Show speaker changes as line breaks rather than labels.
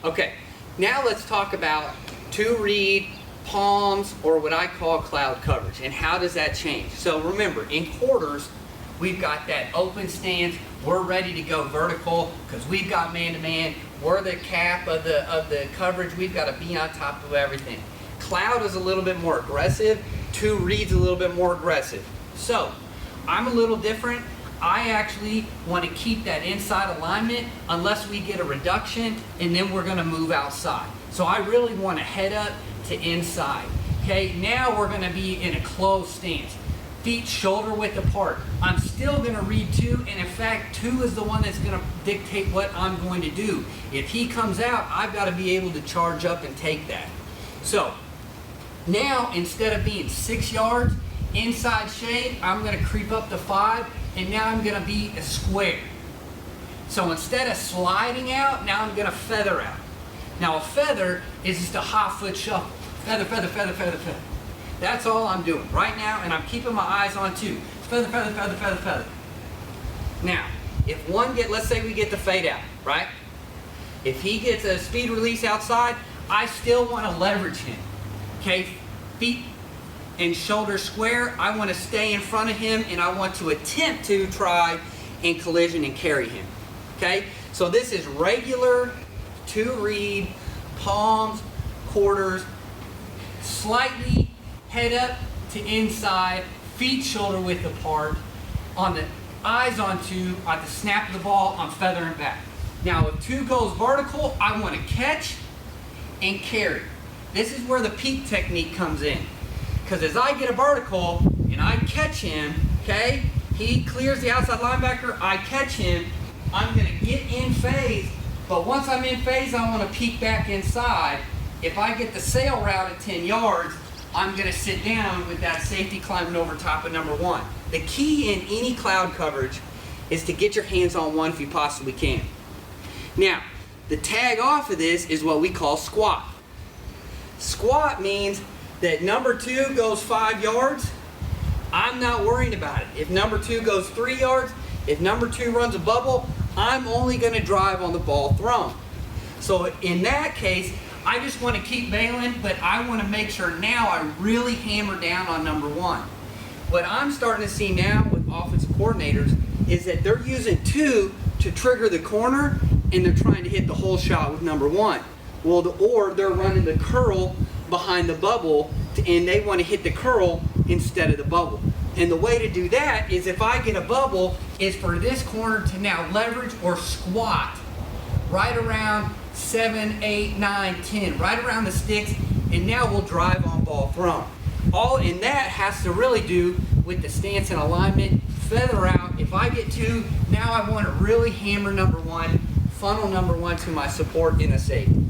Okay, now let's talk about two read, palms, or what I call cloud coverage, and how does that change? So remember, in quarters, we've got that open stance. We're ready to go vertical because we've got man-to-man. We're the cap of the coverage. We've got to be on top of everything. Cloud is a little bit more aggressive. Two reads a little bit more aggressive. So I'm a little different. I actually want to keep that inside alignment unless we get a reduction, and then we're going to move outside. So I really want to head up to inside. Okay, now we're going to be in a closed stance. Feet shoulder width apart. I'm still going to read two, and in fact, two is the one that's going to dictate what I'm going to do. If he comes out, I've got to be able to charge up and take that. So now, instead of being 6 yards inside shade, I'm going to creep up to 5, and now I'm going to be a square. So instead of sliding out, now I'm going to feather out. Now a feather is just a hot foot shuffle. Feather, feather, feather, feather, feather. That's all I'm doing right now, and I'm keeping my eyes on two. Feather, feather, feather, feather, feather. Now, if let's say we get the fade out, right? If he gets a speed release outside, I still want to leverage him. Okay, feet and shoulders square. I want to stay in front of him, and I want to attempt to try and collision and carry him. Okay, so this is regular two read, palms, quarters, slightly head up to inside, feet shoulder width apart, on the eyes on two, at the snap of the ball, I'm feathering back. Now if two goes vertical, I want to catch and carry. This is where the peak technique comes in. Because as I get a vertical and I catch him, okay, he clears the outside linebacker, I catch him, I'm going to get in phase, but once I'm in phase, I want to peek back inside. If I get the sail route at 10 yards, I'm going to sit down with that safety climbing over top of number one. The key in any cloud coverage is to get your hands on one if you possibly can. Now, the tag off of this is what we call squat. Squat means that number two goes 5 yards, I'm not worried about it. If number two goes 3 yards, if number two runs a bubble, I'm only going to drive on the ball thrown. So in that case, I just want to keep bailing, but I want to make sure now I really hammer down on number one. What I'm starting to see now with offensive coordinators is that they're using two to trigger the corner, and they're trying to hit the whole shot with number one. Well, or they're running the curl behind the bubble, and they want to hit the curl instead of the bubble. And the way to do that is, if I get a bubble, is for this corner to now leverage or squat right around 7, 8, 9, 10, right around the sticks, and now we'll drive on ball thrown. All in that has to really do with the stance and alignment, feather out. If I get two, now I want to really hammer number one, funnel number one to my support in a safety.